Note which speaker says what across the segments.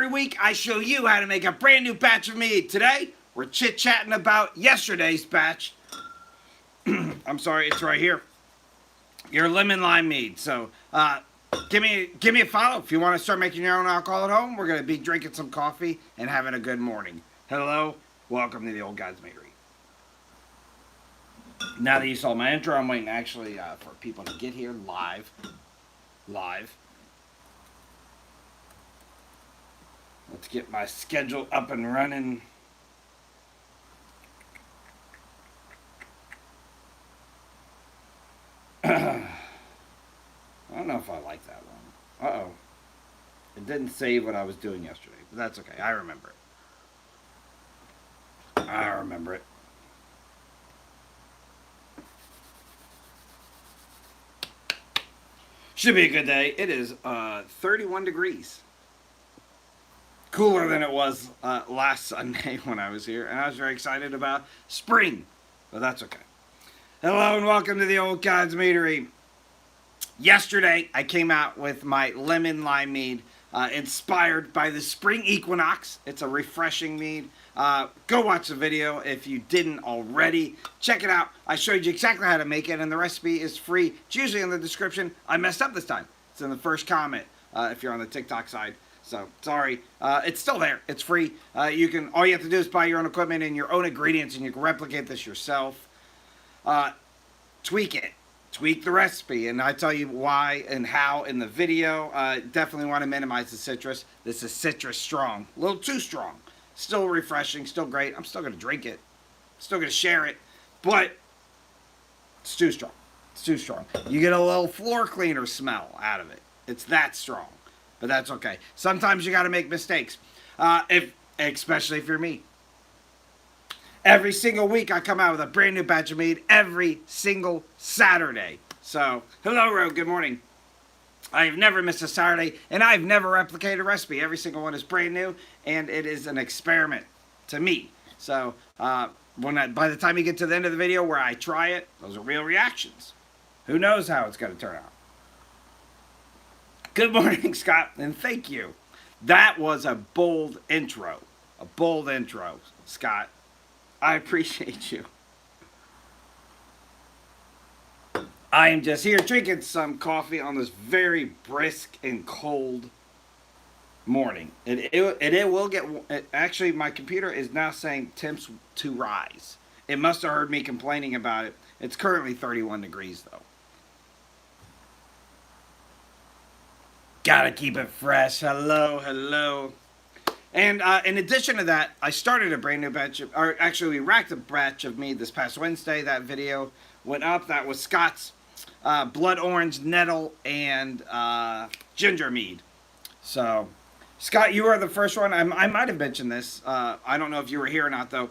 Speaker 1: every week, I show you how to make a brand new batch of mead. Today, we're chit-chatting about yesterday's batch. I'm sorry, it's right here. Your lemon lime mead. So, give me a follow if you want to start making your own alcohol at home. We're going to be drinking some coffee and having a good morning. Hello, welcome to the Old God's Meadery. Now that you saw my intro, I'm waiting actually for people to get here live. Let's get my schedule up and running. I don't know if I like that one. Uh-oh. It didn't save what I was doing yesterday, but that's okay. I remember it. Should be a good day. It is 31 degrees. Cooler than it was last Sunday when I was here, and I was very excited about spring, but that's okay. Hello and welcome to the Old God's Meadery. Yesterday, I came out with my lemon lime mead, inspired by the spring equinox. It's a refreshing mead. Go watch the video if you didn't already. Check it out. I showed you exactly how to make it, and the recipe is free. It's usually in the description. I messed up this time. It's in the first comment if you're on the TikTok side. So, sorry. It's still there. It's free. All you have to do is buy your own equipment and your own ingredients, and you can replicate this yourself. Tweak it. Tweak the recipe, and I tell you why and how in the video. Definitely want to minimize the citrus. This is citrus strong. A little too strong. Still refreshing. Still great. I'm still going to drink it. Still going to share it. But it's too strong. It's too strong. You get a little floor cleaner smell out of it. It's that strong. But that's okay. Sometimes you got to make mistakes. Especially if you're me. Every single week I come out with a brand new batch of mead every single Saturday. So, hello Rogue, good morning. I've never missed a Saturday, and I've never replicated a recipe. Every single one is brand new, and it is an experiment to me. So, by the time you get to the end of the video where I try it, those are real reactions. Who knows how it's going to turn out. Good morning, Scott, and thank you. That was a bold intro. A bold intro, Scott. I appreciate you. I am just here drinking some coffee on this very brisk and cold morning. It will get... Actually, my computer is now saying temps to rise. It must have heard me complaining about it. It's currently 31 degrees, though. Gotta keep it fresh. Hello. And in addition to that, I started a brand new batch of, or actually we racked a batch of mead this past Wednesday. That video went up. That was Scott's blood orange, nettle, and ginger mead. So, Scott, you were the first one. I might have mentioned this. I don't know if you were here or not, though.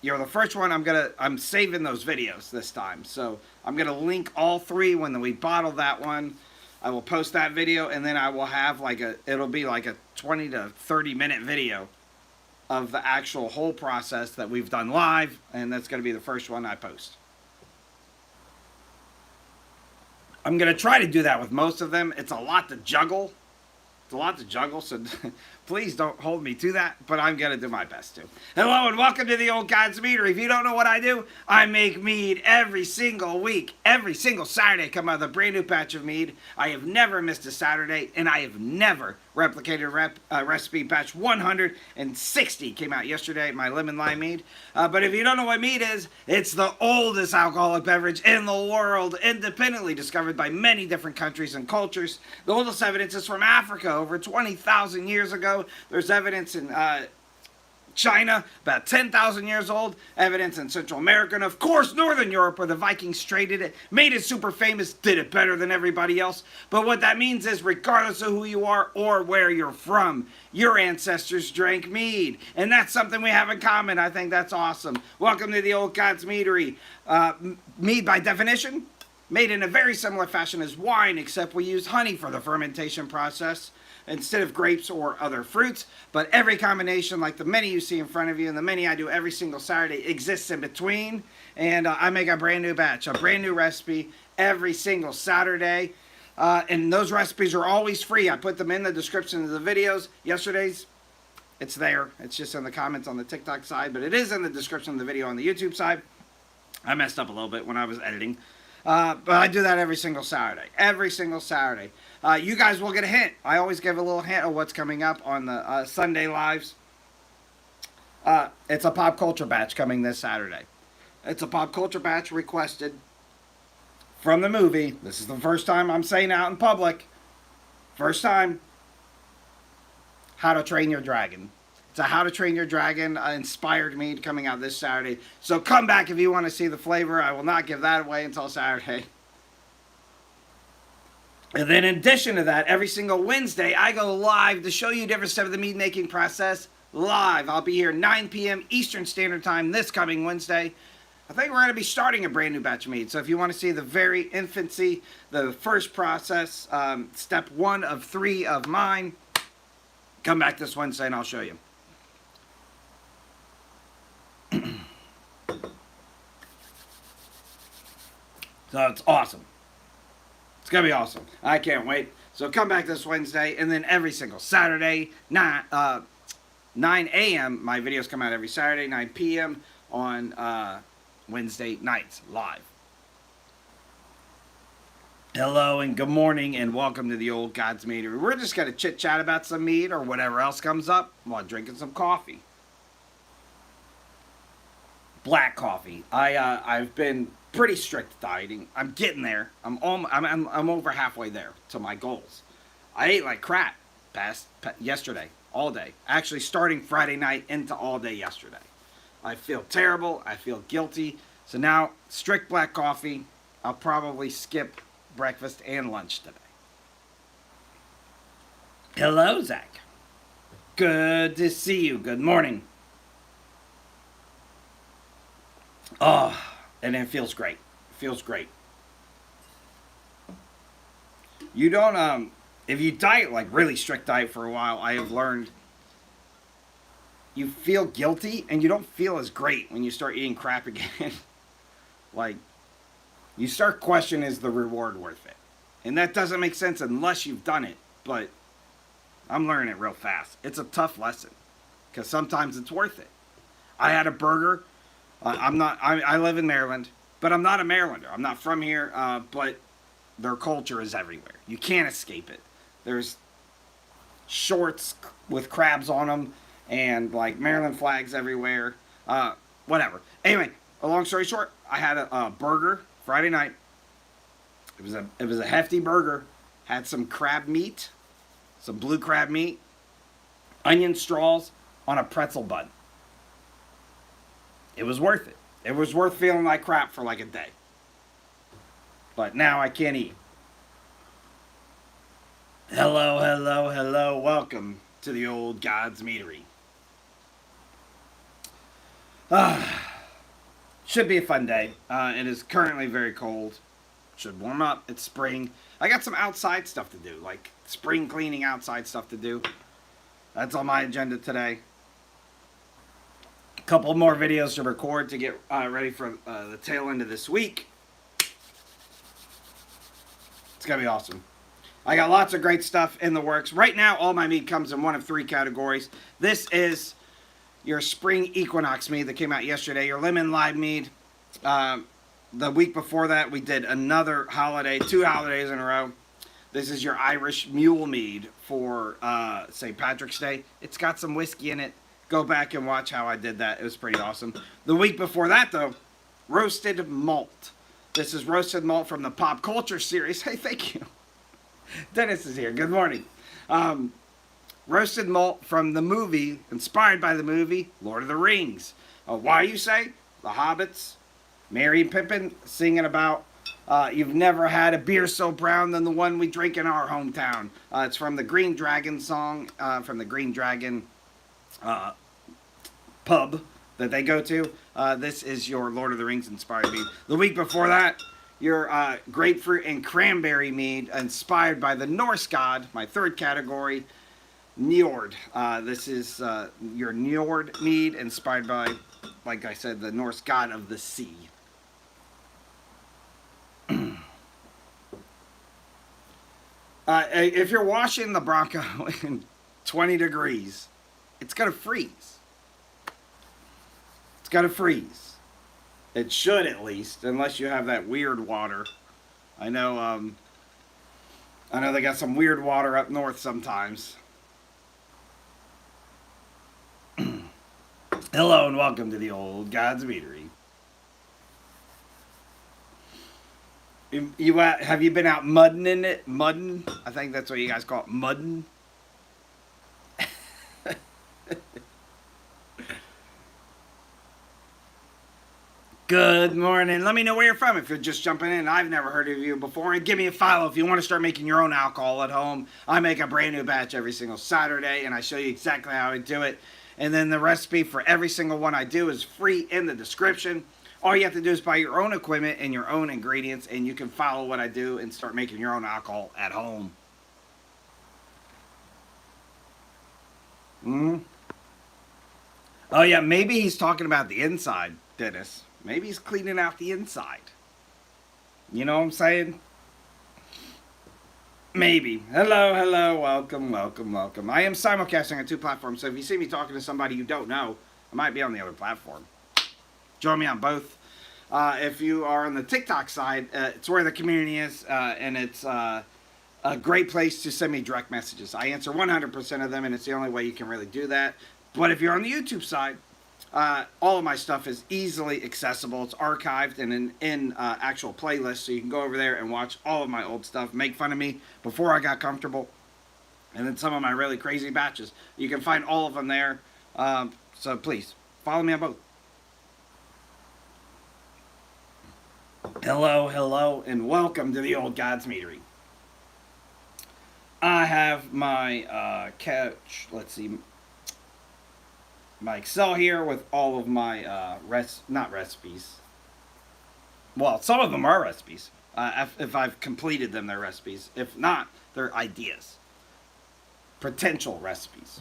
Speaker 1: You're the first one. I'm saving those videos this time. So I'm gonna link all three when we bottle that one. I will post that video, and then I will have it'll be like a 20 to 30 minute video of the actual whole process that we've done live, and that's going to be the first one I post. I'm going to try to do that with most of them. It's a lot to juggle. So please don't hold me to that, but I'm going to do my best to. Hello and welcome to the Old God's Meadery. If you don't know what I do, I make mead every single week. Every single Saturday I come out with a brand new batch of mead. I have never missed a Saturday, and I have never replicated a recipe. Batch 160 came out yesterday, my lemon lime mead. But if you don't know what mead is, it's the oldest alcoholic beverage in the world, independently discovered by many different countries and cultures. The oldest evidence is from Africa, over 20,000 years ago. There's evidence in China, about 10,000 years old. Evidence in Central America, and of course Northern Europe, where the Vikings traded it, made it super famous, did it better than everybody else. But what that means is, regardless of who you are or where you're from, your ancestors drank mead. And that's something we have in common. I think that's awesome. Welcome to the Old God's Meadery. Mead, by definition, made in a very similar fashion as wine, except we use honey for the fermentation process instead of grapes or other fruits. But every combination, like the many you see in front of you and the many I do every single Saturday, exists in between. And I make a brand new batch, a brand new recipe every single Saturday. And those recipes are always free. I put them in the description of the videos. Yesterday's, it's there. It's just in the comments on the TikTok side, but it is in the description of the video on the YouTube side. I messed up a little bit when I was editing. But I do that every single Saturday. Every single Saturday. You guys will get a hint. I always give a little hint of what's coming up on the Sunday lives. It's a pop culture batch coming this Saturday. It's a pop culture batch requested from the movie. This is the first time I'm saying out in public. First time. How to Train Your Dragon. It's a How to Train Your Dragon inspired mead coming out this Saturday. So come back if you want to see the flavor. I will not give that away until Saturday. And then in addition to that, every single Wednesday, I go live to show you different steps of the mead making process live. I'll be here 9 p.m. Eastern Standard Time this coming Wednesday. I think we're going to be starting a brand new batch of mead. So if you want to see the very infancy, the first process, step 1 of 3 of mine, come back this Wednesday and I'll show you. So it's awesome. It's going to be awesome. I can't wait. So come back this Wednesday, and then every single Saturday, 9 a.m., my videos come out every Saturday, 9 p.m. on Wednesday nights, live. Hello, and good morning, and welcome to the Old God's Meadery. We're just going to chit-chat about some mead or whatever else comes up while drinking some coffee. Black coffee. I've been pretty strict dieting. I'm getting there. I'm over halfway there to my goals. I ate like crap yesterday, all day. Actually, starting Friday night into all day yesterday. I feel terrible. I feel guilty. So now, strict black coffee. I'll probably skip breakfast and lunch today. Hello, Zach. Good to see you. Good morning. Oh, and it feels great. It feels great. You don't, if you diet, like really strict diet for a while, I have learned you feel guilty and you don't feel as great when you start eating crap again. Like, you start questioning, is the reward worth it? And that doesn't make sense unless you've done it, but I'm learning it real fast. It's a tough lesson because sometimes it's worth it. I had a burger. I live in Maryland, but I'm not a Marylander. I'm not from here, but their culture is everywhere. You can't escape it. There's shorts with crabs on them and like Maryland flags everywhere. Whatever. Anyway, a long story short, I had a burger Friday night. It was a hefty burger. Had some crab meat, some blue crab meat, onion straws on a pretzel bun. It was worth it. It was worth feeling like crap for like a day. But now I can't eat. Hello, hello, hello. Welcome to the Old God's Meadery. Should be a fun day. It is currently very cold. Should warm up. It's spring. I got some outside stuff to do, like spring cleaning outside stuff to do. That's on my agenda today. Couple more videos to record to get ready for the tail end of this week. It's going to be awesome. I got lots of great stuff in the works. Right now, all my mead comes in one of 3 categories. This is your spring equinox mead that came out yesterday, your lemon lime mead. The week before that, we did another holiday, 2 holidays in a row. This is your Irish mule mead for St. Patrick's Day. It's got some whiskey in it. Go back and watch how I did that. It was pretty awesome. The week before that, though, roasted malt. This is roasted malt from the Pop Culture series. Hey, thank you. Dennis is here. Good morning. Roasted malt from the movie, inspired by the movie, Lord of the Rings. Why, you say? The Hobbits, Merry and Pippin singing about you've never had a beer so brown than the one we drink in our hometown. It's from the Green Dragon song, from the Green Dragon pub that they go to. This is your Lord of the Rings inspired mead. The week before that, your grapefruit and cranberry mead inspired by the Norse god, my 3rd category, Njord. This is your Njord mead inspired by, like I said, the Norse god of the sea. If you're washing the Bronco in 20 degrees, it's gonna freeze. It's gonna freeze. It should at least, unless you have that weird water. I know. I know they got some weird water up north sometimes. Hello and welcome to the old God's Meadery. Have you been out mudding in it? Mudding? I think that's what you guys call it. Mudding. Good morning. Let me know where you're from if you're just jumping in. I've never heard of you before. And give me a follow if you want to start making your own alcohol at home. I make a brand new batch every single Saturday, and I show you exactly how I do it. And then the recipe for every single one I do is free in the description. All you have to do is buy your own equipment and your own ingredients, and you can follow what I do and start making your own alcohol at home. Mm. Oh, yeah, maybe he's talking about the inside, Dennis. Maybe he's cleaning out the inside. You know what I'm saying? Maybe. Hello, hello, welcome, welcome, welcome. I am simulcasting on 2 platforms, so if you see me talking to somebody you don't know, I might be on the other platform. Join me on both. If you are on the TikTok side, it's where the community is, and it's a great place to send me direct messages. I answer 100% of them, and it's the only way you can really do that. But if you're on the YouTube side, all of my stuff is easily accessible. It's archived and in actual playlists, so you can go over there and watch all of my old stuff, make fun of me before I got comfortable, and then some of my really crazy batches. You can find all of them there, so please, follow me on both. Hello, hello, and welcome to the old God's Meadery. I have my couch, let's see, my Excel here with all of my not recipes. Well, some of them are recipes. If I've completed them, they're recipes. If not, they're ideas, potential recipes.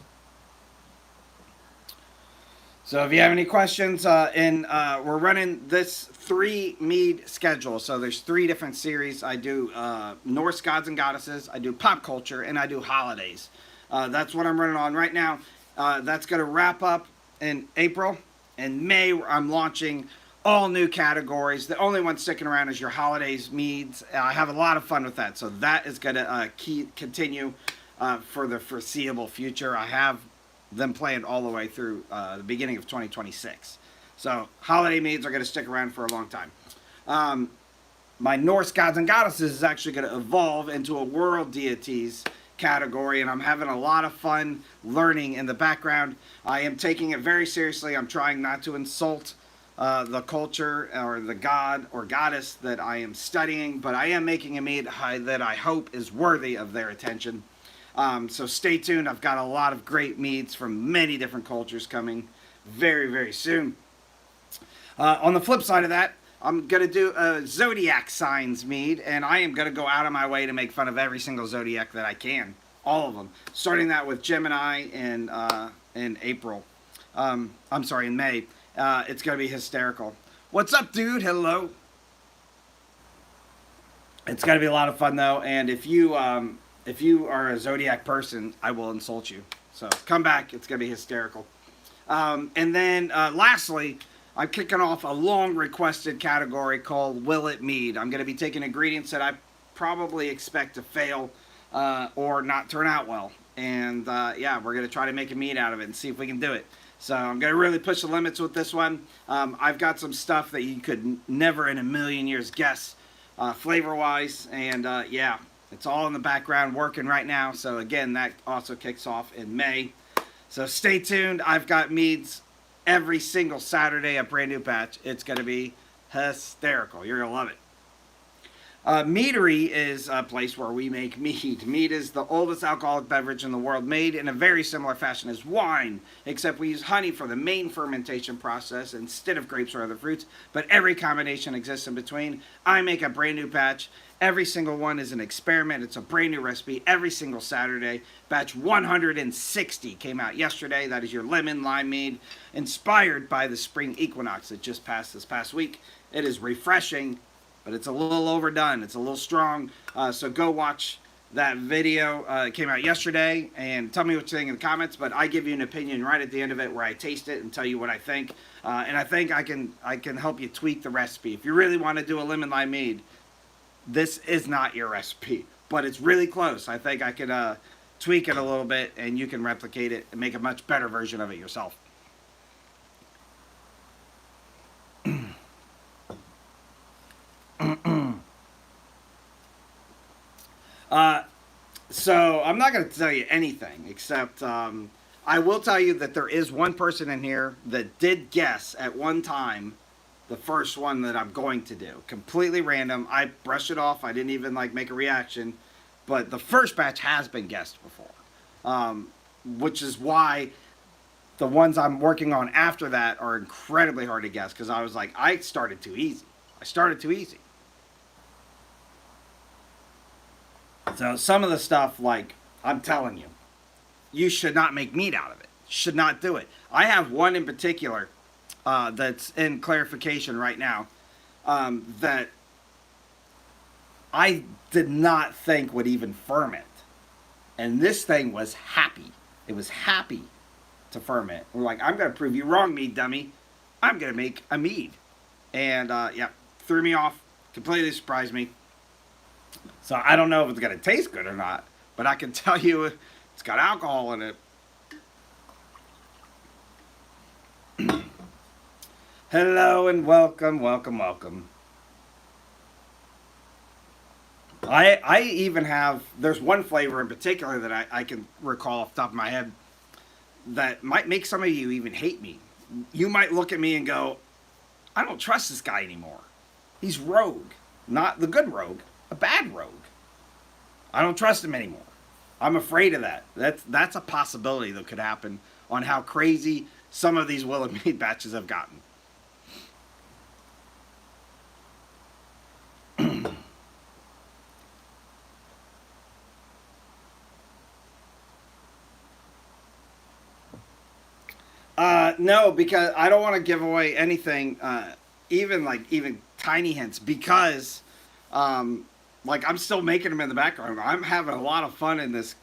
Speaker 1: So if you have any questions, we're running this 3 mead schedule. So there's 3 different series. I do Norse gods and goddesses, I do pop culture, and I do holidays. That's what I'm running on right now. That's going to wrap up in April. In May, I'm launching all new categories. The only one sticking around is your holidays meads. I have a lot of fun with that. So that is going to continue for the foreseeable future. I have them planned all the way through the beginning of 2026. So holiday meads are going to stick around for a long time. My Norse gods and goddesses is actually going to evolve into a world deities category, and I'm having a lot of fun learning in the background. I am taking it very seriously. I'm trying not to insult the culture or the god or goddess that I am studying, but I am making a mead that I hope is worthy of their attention. So stay tuned. I've got a lot of great meads from many different cultures coming very, very soon. On the flip side of that, I'm going to do a zodiac signs mead, and I am going to go out of my way to make fun of every single zodiac that I can. All of them. Starting that with Gemini in April. I'm sorry, in May. It's going to be hysterical. What's up, dude? Hello. It's going to be a lot of fun, though, and if you are a zodiac person, I will insult you. So come back. It's going to be hysterical. And then lastly, I'm kicking off a long requested category called Will It Mead. I'm going to be taking ingredients that I probably expect to fail or not turn out well. And yeah, we're going to try to make a mead out of it and see if we can do it. So I'm going to really push the limits with this one. I've got some stuff that you could never in a million years guess flavor-wise. And yeah, it's all in the background working right now. So again, that also kicks off in May. So stay tuned. I've got meads every single Saturday, a brand new batch. It's going to be hysterical. You're going to love it. Meadery is a place where we make mead. Mead is the oldest alcoholic beverage in the world, made in a very similar fashion as wine, except we use honey for the main fermentation process instead of grapes or other fruits, but every combination exists in between. I make a brand new batch. Every single one is an experiment. It's a brand new recipe every single Saturday. Batch 160 came out yesterday. That is your lemon lime mead, inspired by the spring equinox that just passed this past week. It is refreshing, but it's a little overdone. It's a little strong. So go watch that video came out yesterday, and tell me what you think in the comments. But I give you an opinion right at the end of it, where I taste it and tell you what I think. And I think I can help you tweak the recipe. If you really want to do a lemon lime mead, this is not your recipe, but it's really close. I think I could tweak it a little bit, and you can replicate it and make a much better version of it yourself. So I'm not going to tell you anything, except I will tell you that there is one person in here that did guess at one time the first one that I'm going to do. Completely random. I brushed it off. I didn't even like make a reaction. But the first batch has been guessed before, which is why the ones I'm working on after that are incredibly hard to guess, because I was like, I started too easy. So some of the stuff, like, I'm telling you, you should not make meat out of it. Should not do it. I have one in particular that's in clarification right now that I did not think would even ferment. And this thing was happy. It was happy to ferment. We're like, I'm going to prove you wrong, mead dummy. I'm going to make a mead. And, yeah, threw me off. Completely surprised me. So I don't know if it's going to taste good or not, but I can tell you it's got alcohol in it. Hello and welcome. I even have, there's one flavor in particular that I can recall off the top of my head that might make some of you even hate me. You might look at me and go, I don't trust this guy anymore. He's rogue. Not the good rogue, a bad rogue. I don't trust him anymore. I'm afraid of that. That's a possibility that could happen on how crazy some of these Willet Mead batches have gotten. No, because I don't want to give away anything, even tiny hints, because like I'm still making them in the background. I'm having a lot of fun in this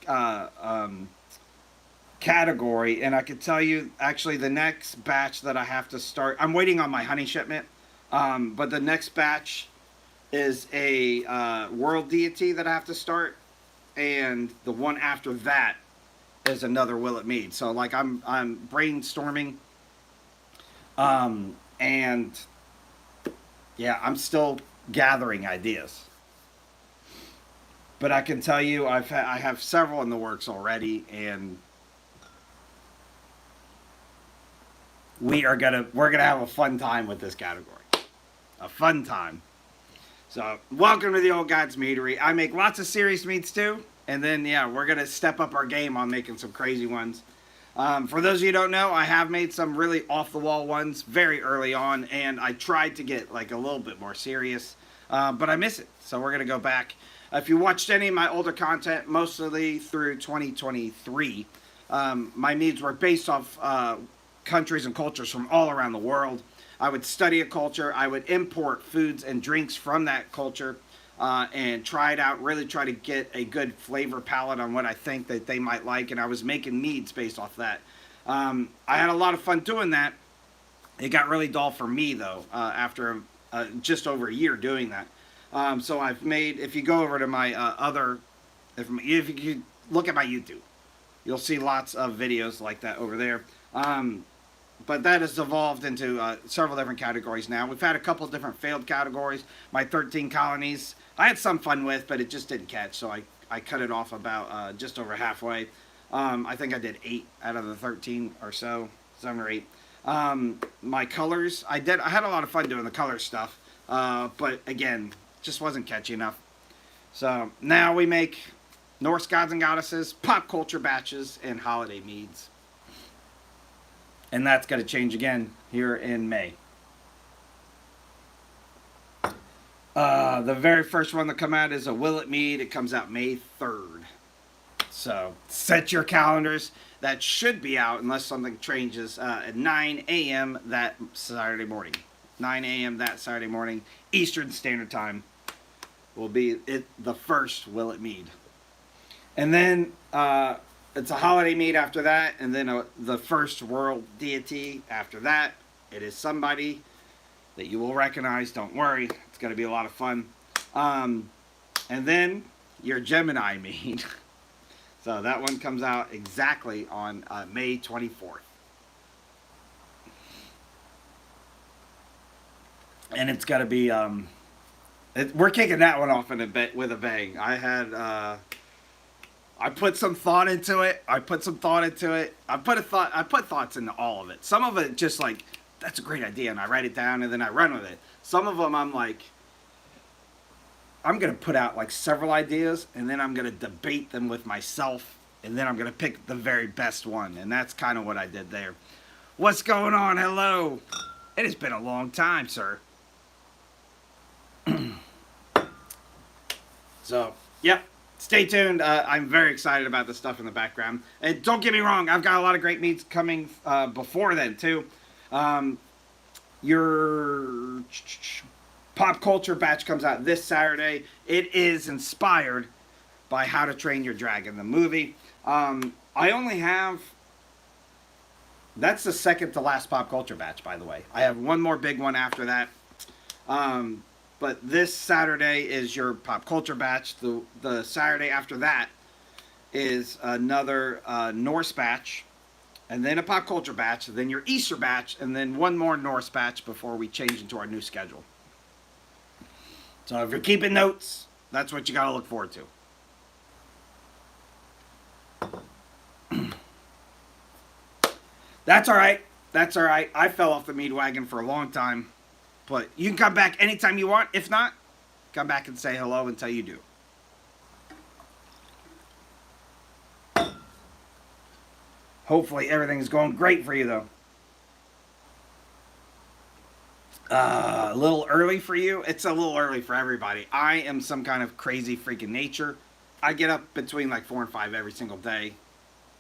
Speaker 1: category, and I can tell you actually the next batch that I have to start. I'm waiting on my honey shipment, but the next batch is a world deity that I have to start, and the one after that is another Willet Mead. So like I'm brainstorming, and yeah, I'm still gathering ideas. But I can tell you I have several in the works already, and we're gonna have a fun time with this category. A fun time. So welcome to the Old God's Meadery. I make lots of serious meats too. And then, yeah, we're going to step up our game on making some crazy ones. For those of you who don't know, I have made some really off-the-wall ones very early on, and I tried to get, like, a little bit more serious, but I miss it. So we're going to go back. If you watched any of my older content, mostly through 2023, my meads were based off countries and cultures from all around the world. I would study a culture. I would import foods and drinks from that culture. And try it out, really try to get a good flavor palette on what I think that they might like, and I was making meads based off that. I had a lot of fun doing that. It got really dull for me, though, after just over a year doing that. So I've made, if you go over to my if you look at my YouTube, you'll see lots of videos like that over there. But that has evolved into several different categories now. We've had a couple of different failed categories. My 13 colonies, I had some fun with, but it just didn't catch, so I cut it off about just over halfway. I think I did 8 out of the 13 or so, 7 or 8. My colors, I had a lot of fun doing the color stuff, but again, just wasn't catchy enough. So now we make Norse gods and goddesses, pop culture batches, and holiday meads. And that's going to change again here in May. The very first one to come out is a Willet Mead. It comes out May 3rd. So set your calendars. That should be out unless something changes at 9 a.m. that Saturday morning. 9 a.m. that Saturday morning, Eastern Standard Time, will be the first Willet Mead. And then it's a holiday mead after that, and then the first world deity after that. It is somebody that you will recognize. Don't worry, it's going to be a lot of fun. And then your Gemini mead. So that one comes out exactly on May 24th. And it's got to be we're kicking that one off in a bit with a bang. I put some thought into it. I put thoughts into all of it. Some of it just like, that's a great idea, and I write it down and then I run with it. Some of them I'm like, I'm gonna put out like several ideas and then I'm gonna debate them with myself and then I'm gonna pick the very best one. And that's kind of what I did there. What's going on? Hello. It has been a long time, sir. So, yep. Stay tuned. I'm very excited about the stuff in the background. And don't get me wrong, I've got a lot of great meats coming before then, too. Your pop culture batch comes out this Saturday. It is inspired by How to Train Your Dragon, the movie. I only have... That's the second to last pop culture batch, by the way. I have one more big one after that. But this Saturday is your pop culture batch. The Saturday after that is another Norse batch, and then a pop culture batch, then your Easter batch, and then one more Norse batch before we change into our new schedule. So if you're keeping notes, that's what you got to look forward to. That's all right. That's all right. I fell off the mead wagon for a long time. But you can come back anytime you want. If not, come back and say hello until you do. Hopefully everything is going great for you, though. A little early for you? It's a little early for everybody. I am some kind of crazy freaking nature. I get up between like 4 and 5 every single day.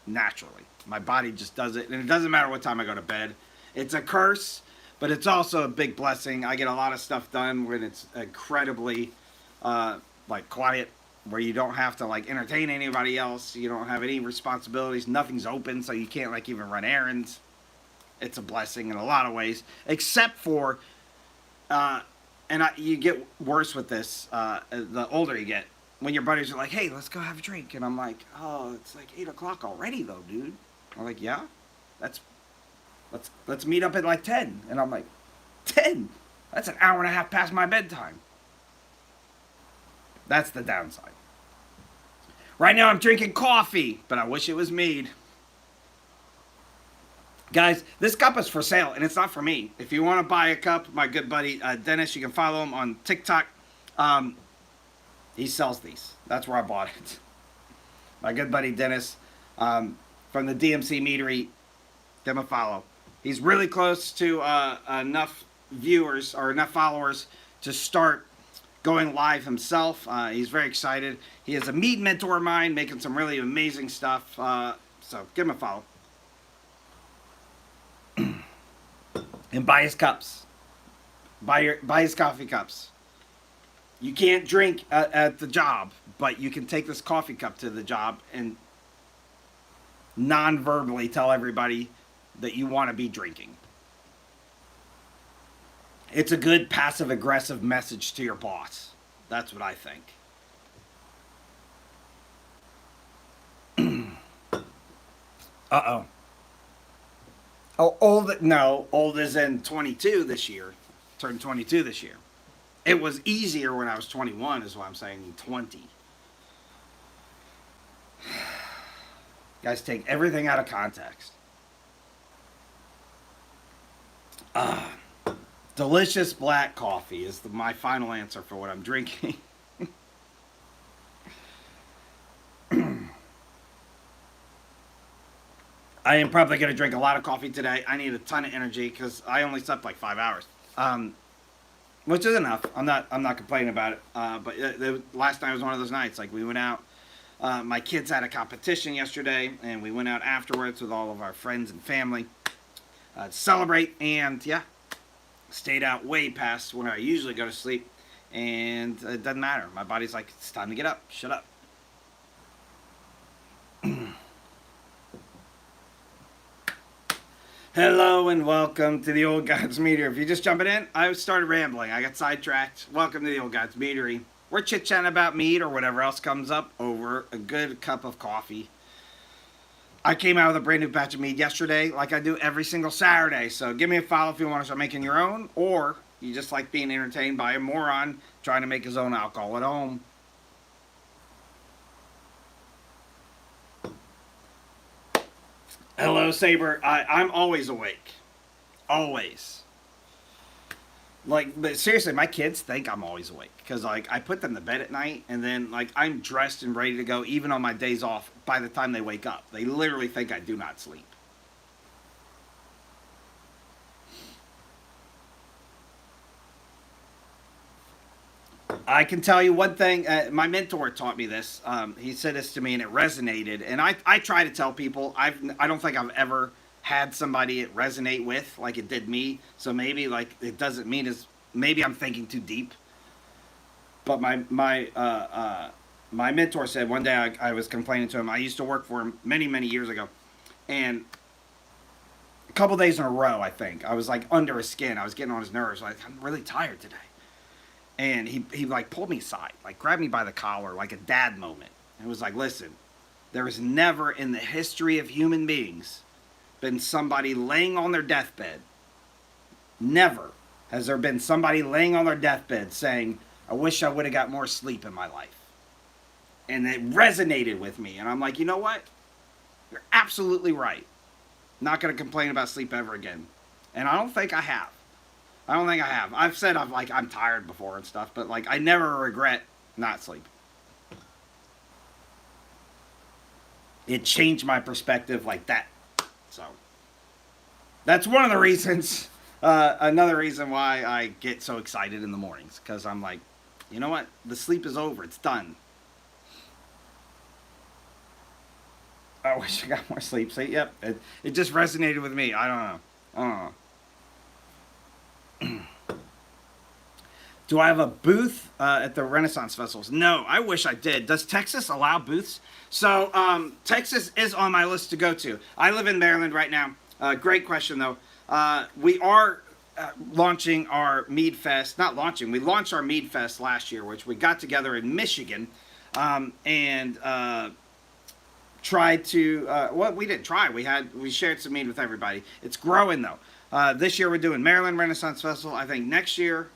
Speaker 1: Naturally. My body just does it. And it doesn't matter what time I go to bed. It's a curse. But it's also a big blessing. I get a lot of stuff done when it's incredibly like quiet, where you don't have to like entertain anybody else. You don't have any responsibilities. Nothing's open, so you can't like even run errands. It's a blessing in a lot of ways, except for, you get worse with this the older you get. When your buddies are like, "Hey, let's go have a drink," and I'm like, "Oh, it's like 8 o'clock already, though, dude." I'm like, "Yeah, Let's meet up at like 10. And I'm like, 10? That's an hour and a half past my bedtime. That's the downside. Right now I'm drinking coffee, but I wish it was mead. Guys, this cup is for sale, and it's not for me. If you want to buy a cup, my good buddy Dennis, you can follow him on TikTok. He sells these. That's where I bought it. My good buddy Dennis from the DMC Meadery. Give him a follow. He's really close to enough viewers or enough followers to start going live himself. He's very excited. He is a mead mentor of mine, making some really amazing stuff. So give him a follow. And buy his cups. Buy his coffee cups. You can't drink at the job, but you can take this coffee cup to the job and non-verbally tell everybody that you want to be drinking. It's a good passive-aggressive message to your boss. That's what I think. Uh-oh. Oh, old as in 22 this year. Turned 22 this year. It was easier when I was 21 is what I'm saying, 20. Guys, take everything out of context. Delicious black coffee is my final answer for what I'm drinking. I am probably going to drink a lot of coffee today. I need a ton of energy because I only slept like 5 hours, which is enough. I'm not complaining about it. But last night was one of those nights. Like we went out. My kids had a competition yesterday, and we went out afterwards with all of our friends and family to celebrate. And yeah, stayed out way past when I usually go to sleep, and it doesn't matter. My body's like, it's time to get up. Shut up. Hello and welcome to the Old God's Meadery. If you're just jumping in, I started rambling. I got sidetracked. Welcome to the Old God's Meadery. We're chit-chatting about meat or whatever else comes up over a good cup of coffee. I came out with a brand new batch of mead yesterday, like I do every single Saturday. So give me a follow if you want to start making your own, or you just like being entertained by a moron trying to make his own alcohol at home. Hello, Saber. I'm always awake. Always. Like, but seriously, my kids think I'm always awake because, like, I put them to bed at night and then, like, I'm dressed and ready to go even on my days off by the time they wake up. They literally think I do not sleep. I can tell you one thing. My mentor taught me this. He said this to me, and it resonated. And I try to tell people. I don't think I've ever had somebody it resonate with like it did me. So maybe like it doesn't mean as maybe I'm thinking too deep. But my mentor said one day I was complaining to him. I used to work for him many years ago, and a couple days in a row, I think I was like under his skin. I was getting on his nerves. Like I'm really tired today. And he like pulled me aside, like grabbed me by the collar, like a dad moment. And was like, listen, there has never in the history of human beings been somebody laying on their deathbed. Never has there been somebody laying on their deathbed saying, I wish I would have got more sleep in my life. And it resonated with me. And I'm like, you know what? You're absolutely right. Not going to complain about sleep ever again. And I don't think I have. I don't think I have. I've said I'm tired before and stuff, but like I never regret not sleeping. It changed my perspective like that. So that's one of the reasons. Another reason why I get so excited in the mornings because I'm like, you know what? The sleep is over. It's done. I wish I got more sleep. See, yep. It just resonated with me. I don't know. I don't know. Do I have a booth at the Renaissance festivals? No, I wish I did. Does Texas allow booths? So Texas is on my list to go to. I live in Maryland right now. Great question though. We are launching our Mead Fest. Not launching. We launched our Mead Fest last year, which we got together in Michigan, and tried to. Well, we didn't try. We shared some mead with everybody. It's growing though. This year we're doing Maryland Renaissance Festival. I think next year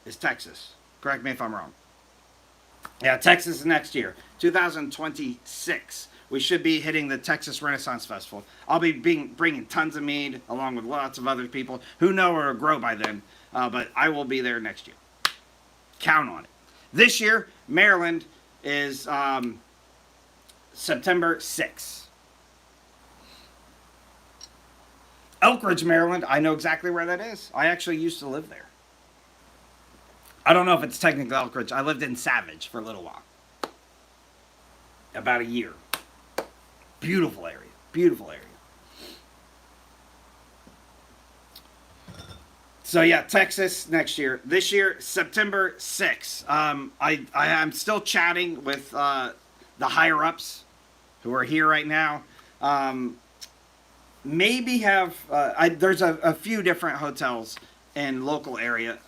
Speaker 1: is Texas. Correct me if I'm wrong. Yeah, Texas is next year, 2026. We should be hitting the Texas Renaissance Festival. I'll be bringing tons of mead along with lots of other people who know or grow by then. But I will be there next year. Count on it. This year, Maryland is September 6th. Elkridge, Maryland. I know exactly where that is. I actually used to live there. I don't know if it's technically Elkridge. I lived in Savage for a little while. About a year. Beautiful area. Beautiful area. So yeah, Texas next year. This year, September 6th. I am still chatting with the higher ups who are here right now. Maybe have there's a few different hotels in local area.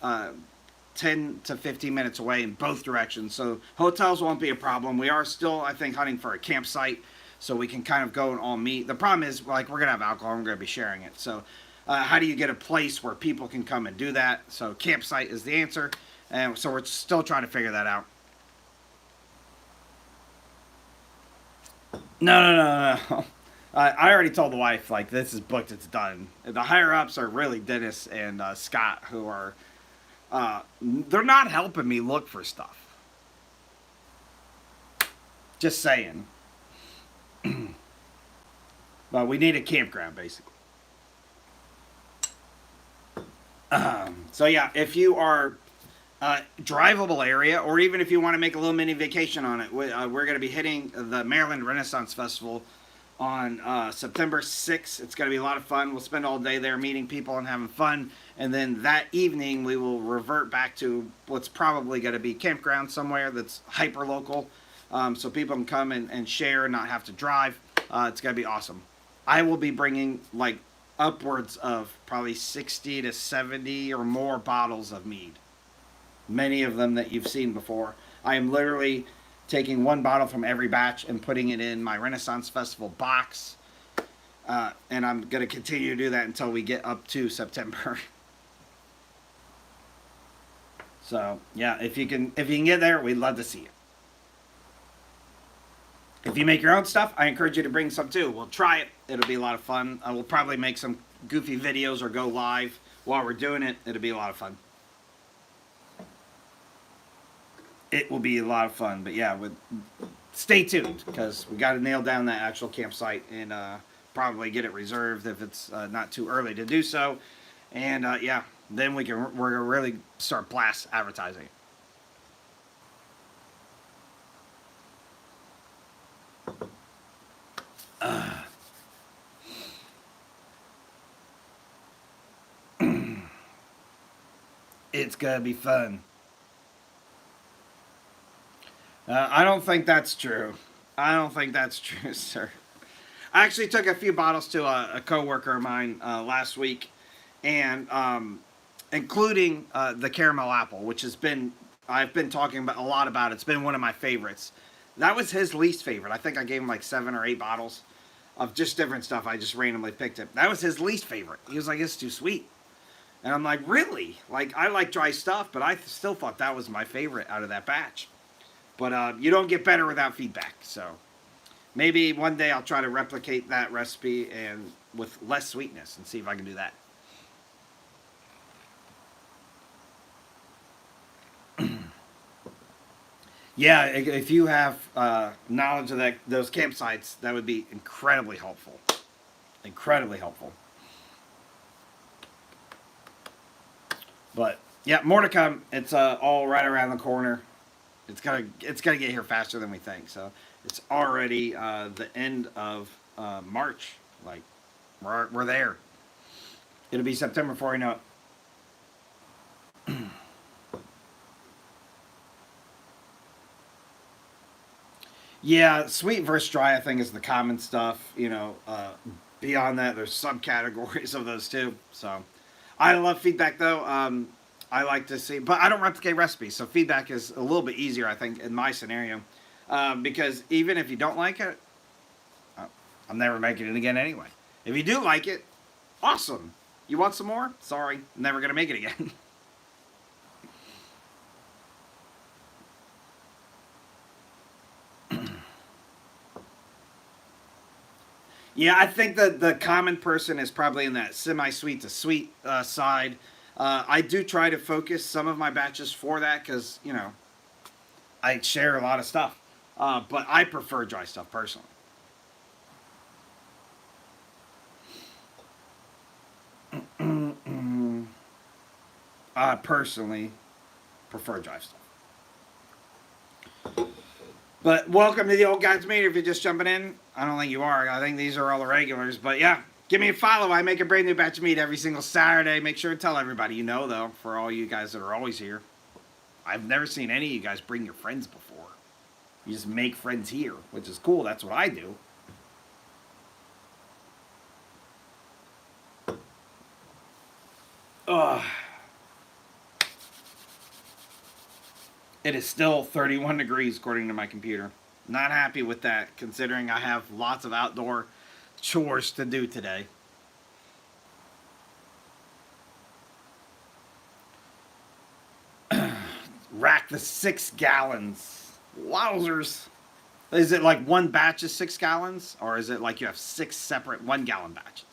Speaker 1: 10 to 15 minutes away in both directions. So hotels won't be a problem. We are still, I think, hunting for a campsite so we can kind of go and all meet. The problem is, like, we're going to have alcohol and we're going to be sharing it. So how do you get a place where people can come and do that? So campsite is the answer. And so we're still trying to figure that out. No. I already told the wife, like, this is booked, it's done. The higher ups are really Dennis and Scott, who are they're not helping me look for stuff. Just saying. But we need a campground, basically. So yeah, if you are drivable area, or even if you want to make a little mini vacation on it, we're going to be hitting the Maryland Renaissance Festival on September 6th. It's going to be a lot of fun. We'll spend all day there meeting people and having fun. And then that evening, we will revert back to what's probably going to be campground somewhere that's hyper local. So people can come and share and not have to drive. It's going to be awesome. I will be bringing like upwards of probably 60 to 70 or more bottles of mead. Many of them that you've seen before. I am literally taking one bottle from every batch and putting it in my Renaissance Festival box. And I'm going to continue to do that until we get up to September. So, yeah, if you can get there, we'd love to see you. If you make your own stuff, I encourage you to bring some too. We'll try it. It'll be a lot of fun. I will probably make some goofy videos or go live while we're doing it. It'll be a lot of fun. It will be a lot of fun. But yeah, stay tuned because we got to nail down that actual campsite and probably get it reserved if it's not too early to do so. And yeah, then we're gonna really start blast advertising. It's gonna be fun. I don't think that's true. I don't think that's true, sir. I actually took a few bottles to a coworker of mine last week, and including the caramel apple, which I've been talking about a lot about. It's been one of my favorites. That was his least favorite. I think I gave him like 7 or 8 bottles of just different stuff. I just randomly picked it. That was his least favorite. He was like, "It's too sweet," and I'm like, "Really?" Like I like dry stuff, but I still thought that was my favorite out of that batch. But you don't get better without feedback. So maybe one day I'll try to replicate that recipe and with less sweetness and see if I can do that. Yeah, if you have knowledge of those campsites, that would be incredibly helpful. Incredibly helpful. But yeah, more to come. It's all right around the corner. It's gonna get here faster than we think. So it's already the end of March. Like we're there. It'll be September before we know it. Yeah, sweet versus dry, I think, is the common stuff. Beyond that, there's subcategories of those too. So, I love feedback though. I like to see, but I don't replicate recipes, so feedback is a little bit easier, I think, in my scenario, because even if you don't like it, I'm never making it again anyway. If you do like it, awesome. You want some more? Sorry, never gonna make it again. Yeah, I think that the common person is probably in that semi-sweet to sweet side. I do try to focus some of my batches for that because, I share a lot of stuff. But I prefer dry stuff personally. I personally prefer dry stuff. But welcome to the Old Guys Meter. If you're just jumping in, I don't think you are. I think these are all the regulars. But yeah, give me a follow. I make a brand new batch of meat every single Saturday. Make sure to tell everybody you know, though, for all you guys that are always here. I've never seen any of you guys bring your friends before. You just make friends here, which is cool. That's what I do. Ugh. It is still 31 degrees according to my computer. Not happy with that, considering I have lots of outdoor chores to do today. Rack the 6 gallons. Wowzers. Is it like one batch is 6 gallons? Or is it like you have 6 separate 1-gallon batches?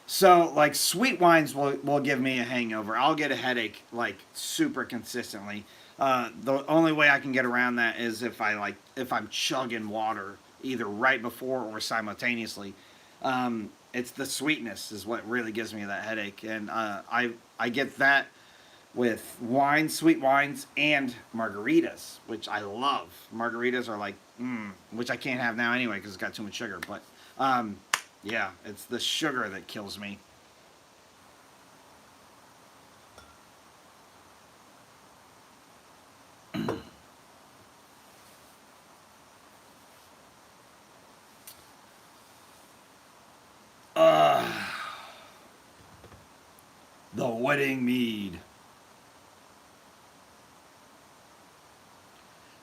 Speaker 1: So, like, sweet wines will give me a hangover. I'll get a headache, like, super consistently. The only way I can get around that is if I'm chugging water, either right before or simultaneously. It's the sweetness is what really gives me that headache. And I get that with wines, sweet wines, and margaritas, which I love. Margaritas are like, which I can't have now anyway because it's got too much sugar. But, yeah, it's the sugar that kills me. wedding mead.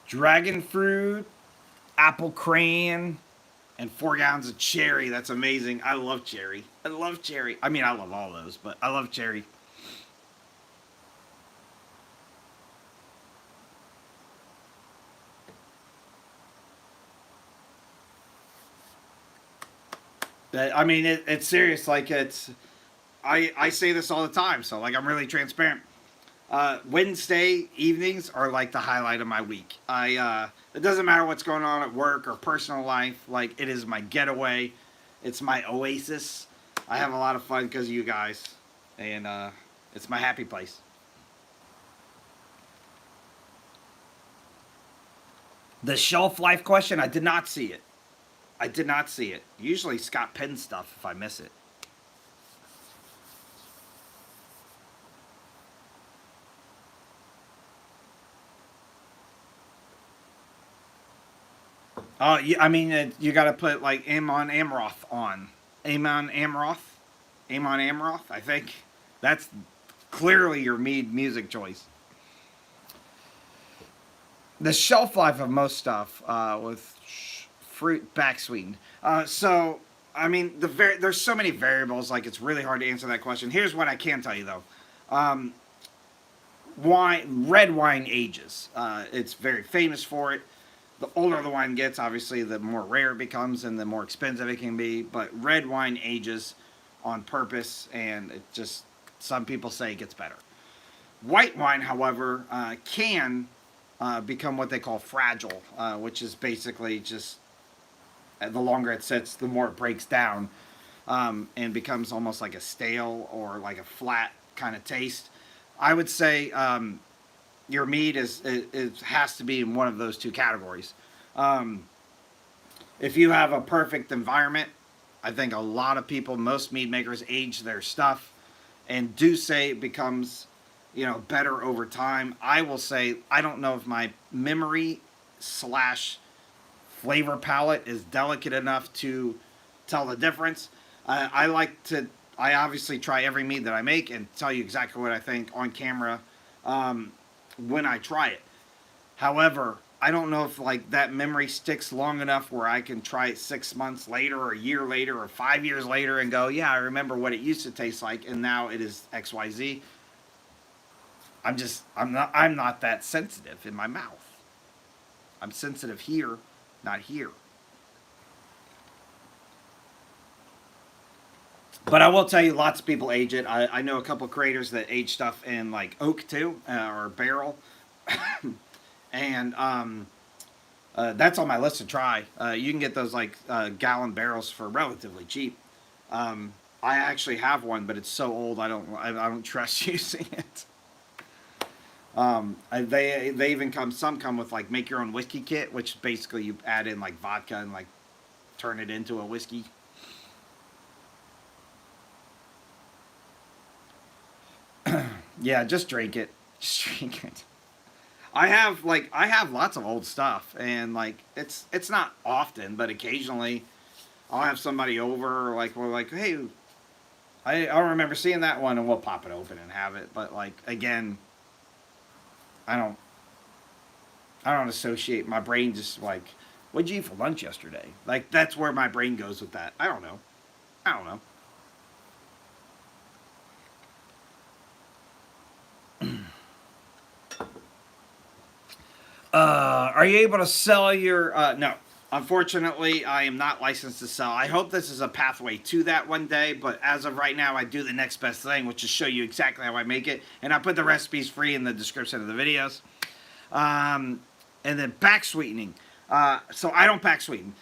Speaker 1: Dragon fruit, apple cran, and 4 gallons of cherry. That's amazing. I love cherry. I love cherry. I mean, I love all those, but I love cherry. I mean, it's serious. Like, I say this all the time, so like I'm really transparent. Wednesday evenings are like the highlight of my week. It doesn't matter what's going on at work or personal life. Like, it is my getaway. It's my oasis. I have a lot of fun because of you guys, and it's my happy place. The shelf life question, I did not see it. I did not see it. Usually Scott pins stuff if I miss it. Oh, I mean, you got to put like Amon Amroth on. Amon Amroth? Amon Amroth, I think. That's clearly your Mead music choice. The shelf life of most stuff with fruit back sweetened. I mean, there's so many variables. Like, it's really hard to answer that question. Here's what I can tell you though. Red wine ages. It's very famous for it. The older the wine gets, obviously, the more rare it becomes and the more expensive it can be. But red wine ages on purpose, and it just, some people say it gets better. White wine, however, can become what they call fragile, which is basically just the longer it sits, the more it breaks down and becomes almost like a stale or like a flat kind of taste. I would say your mead has to be in one of those two categories. If you have a perfect environment, I think a lot of people, most mead makers, age their stuff and do say it becomes, better over time. I will say I don't know if my memory slash flavor palette is delicate enough to tell the difference. I obviously try every mead that I make and tell you exactly what I think on camera when I try it. However, I don't know if like that memory sticks long enough where I can try it 6 months later or a year later or 5 years later and go, yeah, I remember what it used to taste like and now it is XYZ. I'm not that sensitive in my mouth. I'm sensitive here, not here. But I will tell you, lots of people age it. I know a couple of creators that age stuff in like oak too, or barrel, and that's on my list to try. You can get those like gallon barrels for relatively cheap. I actually have one, but it's so old I don't trust using it. They even some come with like make your own whiskey kit, which basically you add in like vodka and like turn it into a whiskey. Yeah, just drink it. Just drink it. I have lots of old stuff, and like it's not often, but occasionally I'll have somebody over, like we're like, hey, I remember seeing that one, and we'll pop it open and have it. But like again, I don't associate, my brain just like, what'd you eat for lunch yesterday? Like that's where my brain goes with that. I don't know. I don't know. Are you able to sell your? No, unfortunately, I am not licensed to sell. I hope this is a pathway to that one day, but as of right now, I do the next best thing, which is show you exactly how I make it, and I put the recipes free in the description of the videos. And then back sweetening. So I don't back sweeten.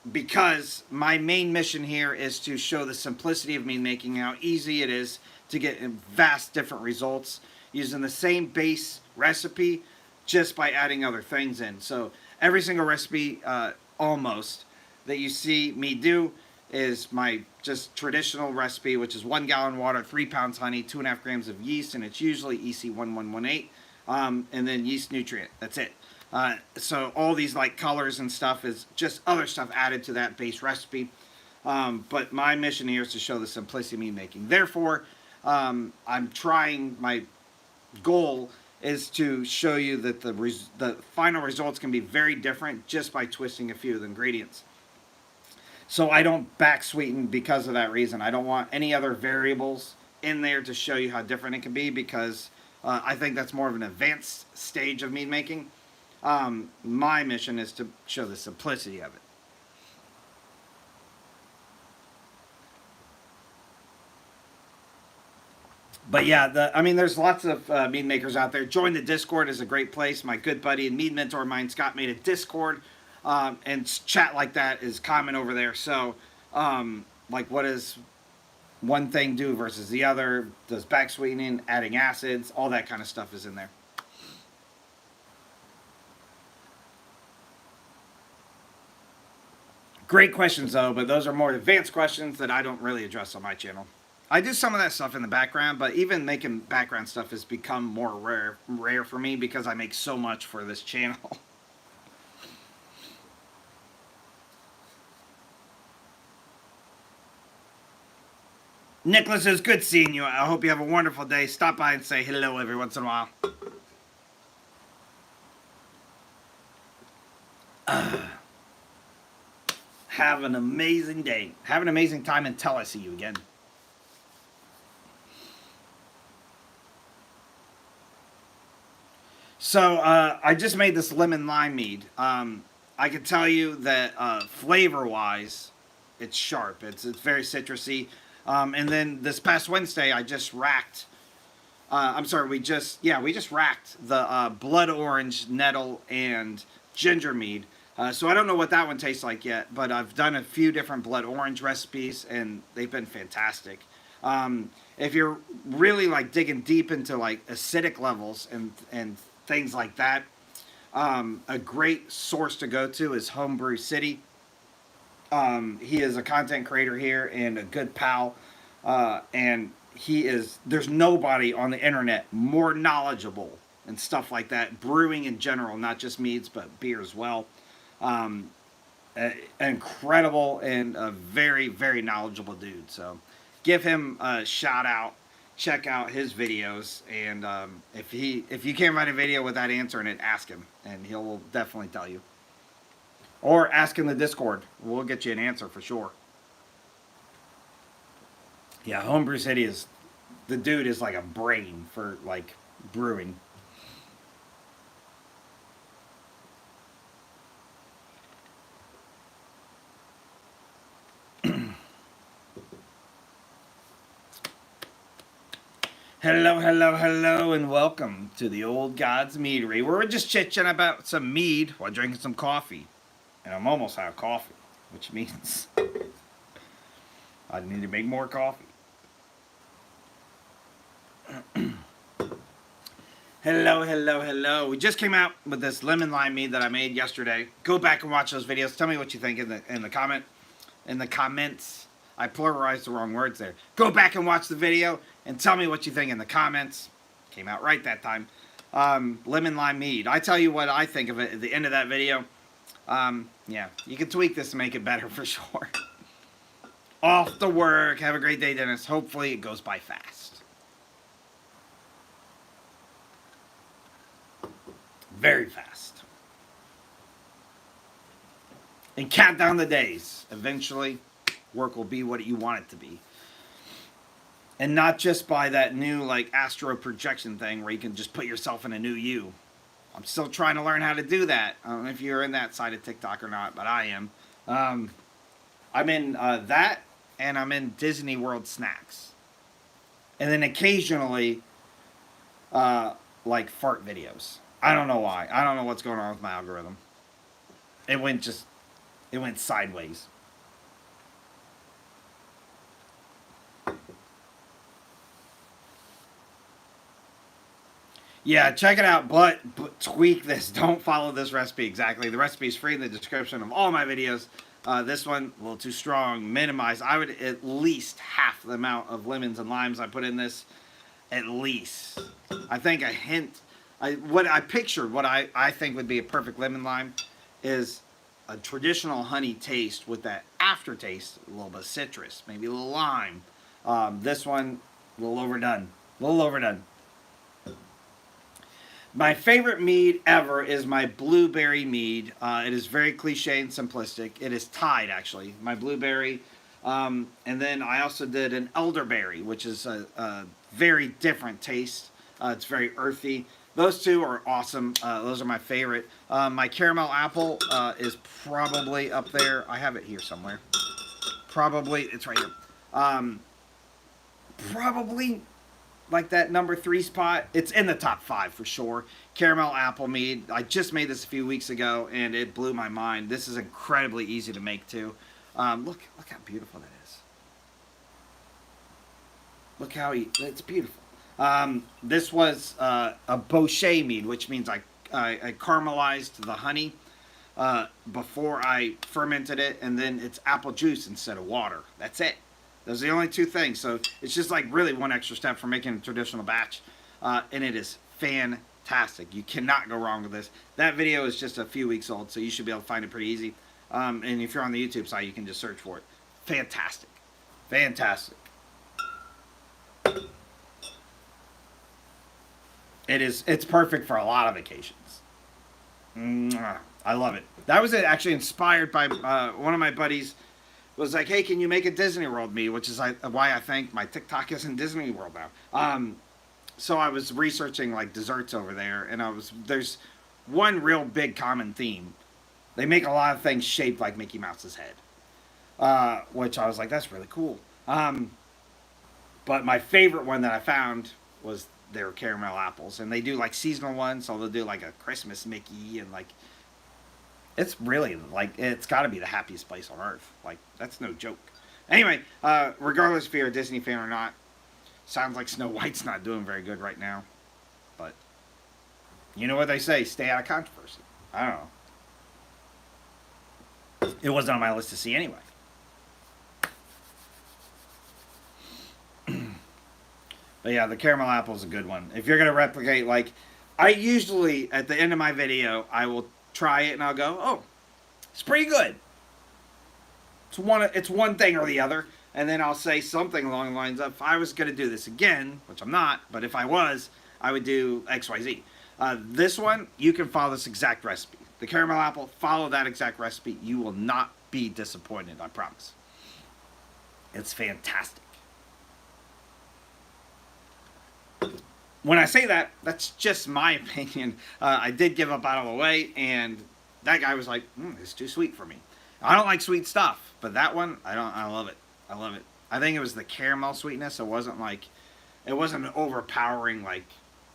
Speaker 1: Because my main mission here is to show the simplicity of mead making, how easy it is to get vast different results using the same base recipe just by adding other things in. So every single recipe almost that you see me do is my just traditional recipe, which is 1 gallon water, 3 pounds honey, 2.5 grams of yeast, and it's usually EC1118, and then yeast nutrient. That's it. So all these like colors and stuff is just other stuff added to that base recipe. But my mission here is to show the simplicity of mead making. Therefore, I'm trying, my goal is to show you that the final results can be very different just by twisting a few of the ingredients. So I don't back sweeten because of that reason. I don't want any other variables in there to show you how different it can be, because I think that's more of an advanced stage of mead making. My mission is to show the simplicity of it. But yeah, I mean, there's lots of mead makers out there. Join the Discord is a great place. My good buddy and mead mentor of mine, Scott, made a Discord, and chat like that is common over there. So, like, what does one thing do versus the other? Does back sweetening, adding acids, all that kind of stuff is in there. Great questions, though, but those are more advanced questions that I don't really address on my channel. I do some of that stuff in the background, but even making background stuff has become more rare for me because I make so much for this channel. Nicholas, is good seeing you. I hope you have a wonderful day. Stop by and say hello every once in a while. Have an amazing day. Have an amazing time until I see you again. So I just made this lemon lime mead. I can tell you that flavor-wise, it's sharp. It's very citrusy. And then this past Wednesday, I just racked. I'm sorry, we just racked the blood orange, nettle, and ginger mead. So I don't know what that one tastes like yet, but I've done a few different blood orange recipes, and they've been fantastic. If you're really like digging deep into like acidic levels and things like that, a great source to go to is Homebrew City. He is a content creator here and a good pal, and there's nobody on the internet more knowledgeable and stuff like that, brewing in general, not just meads but beer as well. Incredible and a very, very knowledgeable dude. So give him a shout out. Check out his videos, and if you can't find a video without answering it, ask him, and he'll definitely tell you. Or ask in the Discord. We'll get you an answer for sure. Yeah, Homebrew City is, the dude is like a brain for like brewing. Hello, hello, hello, and welcome to the Old Gods Meadery, where we're just chit-chatting about some mead while drinking some coffee. And I'm almost out of coffee, which means I need to make more coffee. Hello, hello, hello. We just came out with this lemon lime mead that I made yesterday. Go back and watch those videos. Tell me what you think in the comments. I pluralized the wrong words there. Go back and watch the video and tell me what you think in the comments. Came out right that time. Lemon lime mead. I tell you what I think of it at the end of that video. Yeah, you can tweak this to make it better for sure. Off to work. Have a great day, Dennis. Hopefully it goes by fast. Very fast. And count down the days. Eventually, work will be what you want it to be. And not just by that new like astro projection thing where you can just put yourself in a new you. I'm still trying to learn how to do that. I don't know if you're in that side of TikTok or not, but I am. I'm in that, and I'm in Disney World Snacks. And then occasionally, like fart videos. I don't know why. I don't know what's going on with my algorithm. It went sideways. Yeah, check it out, but tweak this. Don't follow this recipe exactly. The recipe is free in the description of all my videos. This one, a little too strong. Minimize. I would at least half the amount of lemons and limes I put in this. At least. I think a hint. What I pictured, what I think would be a perfect lemon lime is a traditional honey taste with that aftertaste, a little bit of citrus, maybe a little lime. This one A little overdone. A little overdone. My favorite mead ever is my blueberry mead. It is very cliche and simplistic. It is tied, actually. My blueberry. And then I also did an elderberry, which is a very different taste. It's very earthy. Those two are awesome. Those are my favorite. My caramel apple is probably up there. I have it here somewhere. Probably, it's right here. Probably like that number 3 spot. It's in the top 5 for sure. Caramel apple mead. I just made this a few weeks ago and it blew my mind. This is incredibly easy to make too. Look how beautiful that is. Look how it's beautiful. This was a bochet mead, which means I caramelized the honey before I fermented it, and then it's apple juice instead of water. That's it. Those are the only 2 things. So it's just like really one extra step for making a traditional batch. And it is fantastic. You cannot go wrong with this. That video is just a few weeks old, so you should be able to find it pretty easy. And if you're on the YouTube site, you can just search for it. Fantastic. Fantastic. It's perfect for a lot of occasions. I love it. That was actually inspired by one of my buddies was like, hey, can you make a Disney World mead? Which is why I think my TikTok is in Disney World now. So I was researching like desserts over there, and there's one real big common theme. They make a lot of things shaped like Mickey Mouse's head, which I was like, that's really cool. But my favorite one that I found was their caramel apples, and they do like seasonal ones, so they'll do like a Christmas Mickey and like. It's really, like, it's got to be the happiest place on earth. Like, that's no joke. Anyway, regardless if you're a Disney fan or not, sounds like Snow White's not doing very good right now. But, you know what they say, stay out of controversy. I don't know. It wasn't on my list to see anyway. But yeah, the caramel apple is a good one. If you're going to replicate, like, I usually, at the end of my video, I will try it and I'll go, oh, it's pretty good. It's one thing or the other, and then I'll say something along the lines of, if I was going to do this again, which I'm not, but if I was, I would do XYZ. This one, you can follow this exact recipe. The caramel apple, follow that exact recipe. You will not be disappointed, I promise. It's fantastic. When I say that, that's just my opinion. I did give a bottle away, and that guy was like, it's too sweet for me. I don't like sweet stuff, but that one, I love it. I love it. I think it was the caramel sweetness. It wasn't overpowering like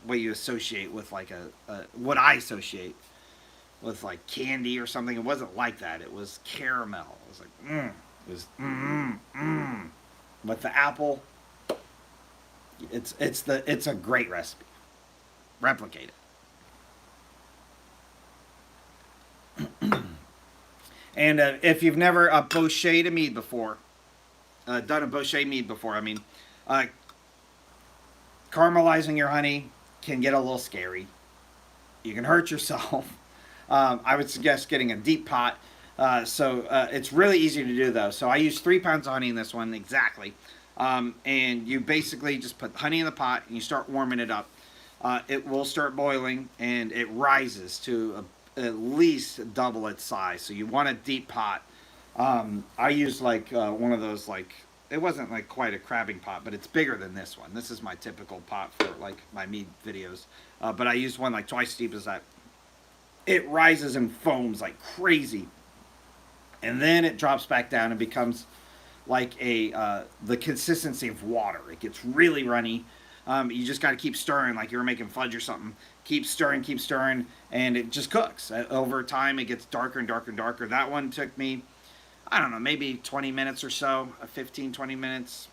Speaker 1: what you associate with like what I associate with like candy or something. It wasn't like that. It was caramel. It was like, It was, With the apple, it's a great recipe. Replicate it. And if you've never bochet a mead before, done a bochet mead before, I mean, caramelizing your honey can get a little scary. You can hurt yourself. I would suggest getting a deep pot. So it's really easy to do though. So I use 3 pounds of honey in this one exactly. And you basically just put honey in the pot and you start warming it up. It will start boiling and it rises to at least double its size. So you want a deep pot. I used like one of those, like, it wasn't like quite a crabbing pot, but it's bigger than this one. This is my typical pot for like my mead videos. But I used one like twice as deep as that. It rises and foams like crazy. And then it drops back down and becomes like the consistency of water. It gets really runny. You just got to keep stirring like you're making fudge or something. Keep stirring, and it just cooks. Over time, it gets darker and darker and darker. That one took me, I don't know, maybe 20 minutes or so, 15, 20 minutes.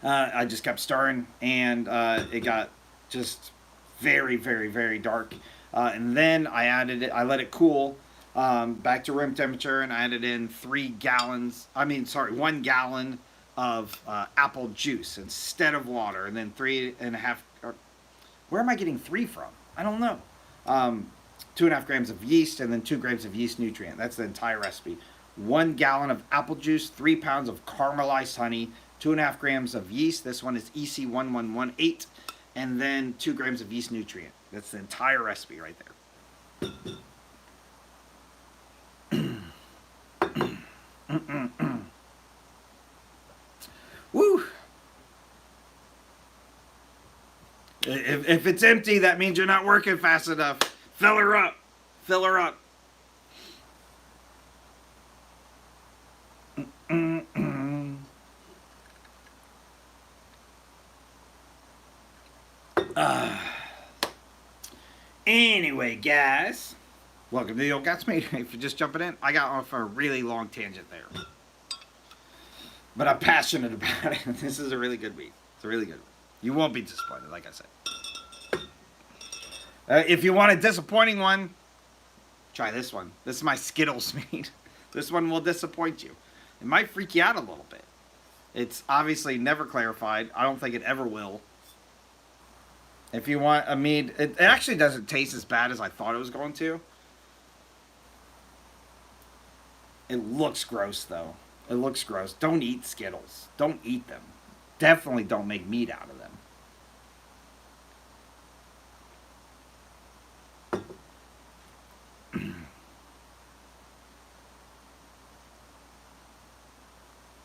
Speaker 1: I just kept stirring, and it got just very, very, very dark. And then I let it cool back to room temperature, and I added in 1 gallon of apple juice instead of water, and then 3.5. Where am I getting 3 from? I don't know. 2.5 grams of yeast, and then 2 grams of yeast nutrient. That's the entire recipe. 1 gallon of apple juice, 3 pounds of caramelized honey, 2.5 grams of yeast. This one is EC1118. And then 2 grams of yeast nutrient. That's the entire recipe right there. Woo! If it's empty, that means you're not working fast enough. Fill her up. Fill her up. Anyway, guys, welcome to the Old Guys Mead. If you're just jumping in, I got off a really long tangent there, but I'm passionate about it. This is a really good mead. It's a really good one. You won't be disappointed, like I said. If you want a disappointing one, try this one. This is my Skittles mead. This one will disappoint you. It might freak you out a little bit. It's obviously never clarified. I don't think it ever will. If you want a mead, it actually doesn't taste as bad as I thought it was going to. It looks gross, though. It looks gross. Don't eat Skittles. Don't eat them. Definitely don't make mead out of them.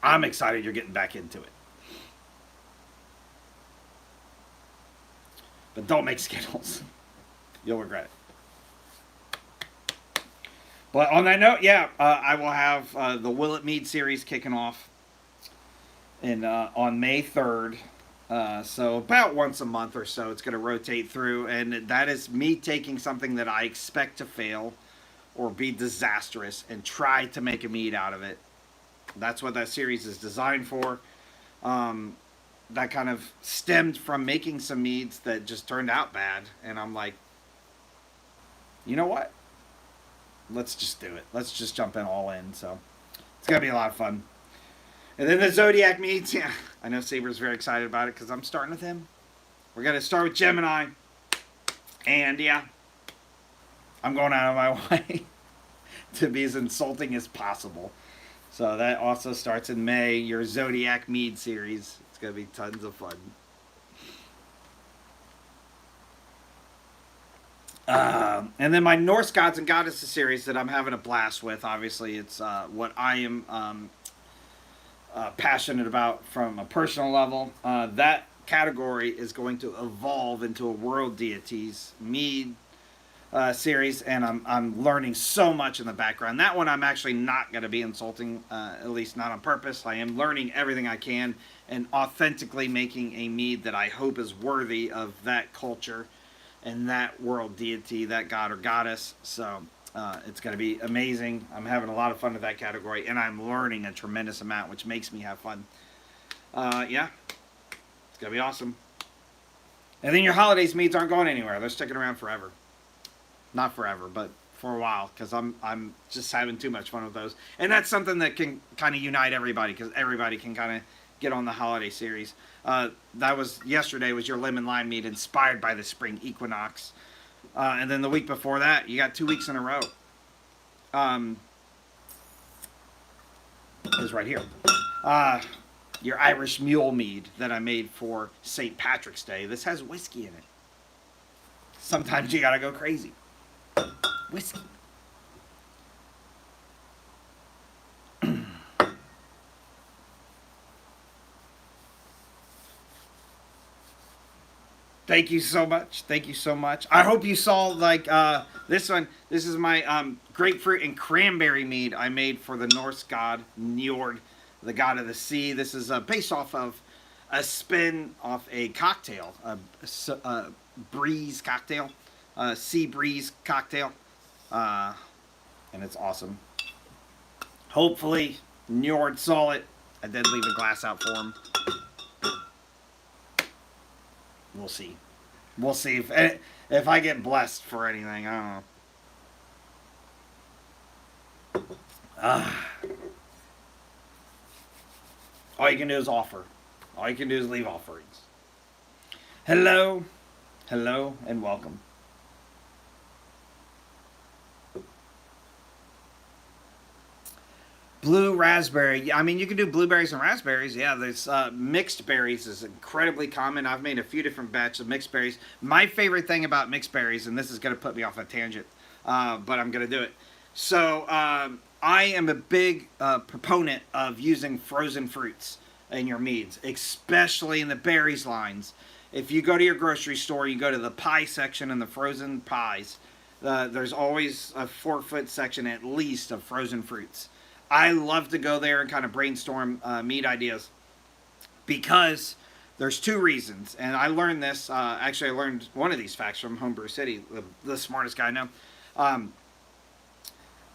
Speaker 1: I'm excited you're getting back into it. But don't make Skittles. You'll regret it. But on that note, yeah, I will have the Will It Mead series kicking off on May 3rd. So about once a month or so, it's going to rotate through. And that is me taking something that I expect to fail or be disastrous and try to make a mead out of it. That's what that series is designed for. That kind of stemmed from making some meads that just turned out bad. And I'm like, you know what? Let's just do it. Let's just jump in all in. So it's going to be a lot of fun. And then the Zodiac meads. Yeah, I know Saber's very excited about it because I'm starting with him. We're going to start with Gemini. And yeah, I'm going out of my way to be as insulting as possible. So that also starts in May, your Zodiac Mead series. It's going to be tons of fun. And then my Norse Gods and Goddesses series that I'm having a blast with. Obviously, it's what I am passionate about from a personal level. That category is going to evolve into a World Deities Mead series, and I'm learning so much in the background. That one I'm actually not going to be insulting, at least not on purpose. I am learning everything I can and authentically making a mead that I hope is worthy of that culture and that world deity, that god or goddess. So it's going to be amazing. I'm having a lot of fun with that category, and I'm learning a tremendous amount, which makes me have fun. Yeah, it's going to be awesome. And then your holidays meads aren't going anywhere. They're sticking around forever. Not forever, but for a while, because I'm just having too much fun with those. And that's something that can kind of unite everybody, because everybody can kind of get on the holiday series. That was yesterday was your lemon lime mead inspired by the spring equinox. And then the week before that, you got 2 weeks in a row. Is right here. Your Irish mule mead that I made for St. Patrick's Day. This has whiskey in it. Sometimes you gotta go crazy. Whiskey. Thank you so much. Thank you so much. I hope you saw like this one. This is my grapefruit and cranberry mead I made for the Norse god Njord, the god of the sea. This is based off of a spin off a cocktail, a breeze cocktail, sea breeze cocktail, and it's awesome. Hopefully Njord saw it. I did leave a glass out for him. We'll see. We'll see if I get blessed for anything. I don't know. All you can do is offer. All you can do is leave offerings. Hello. Hello and welcome. Blue raspberry. I mean, you can do blueberries and raspberries. Yeah, there's mixed berries is incredibly common. I've made a few different batches of mixed berries. My favorite thing about mixed berries, and this is going to put me off a tangent, but I'm going to do it. So I am a big proponent of using frozen fruits in your meads, especially in the berries lines. If you go to your grocery store, you go to the pie section and the frozen pies. There's always a 4-foot section at least of frozen fruits. I love to go there and kind of brainstorm mead ideas because there's 2 reasons. And I learned this. Actually, I learned one of these facts from Homebrew City, the smartest guy I know.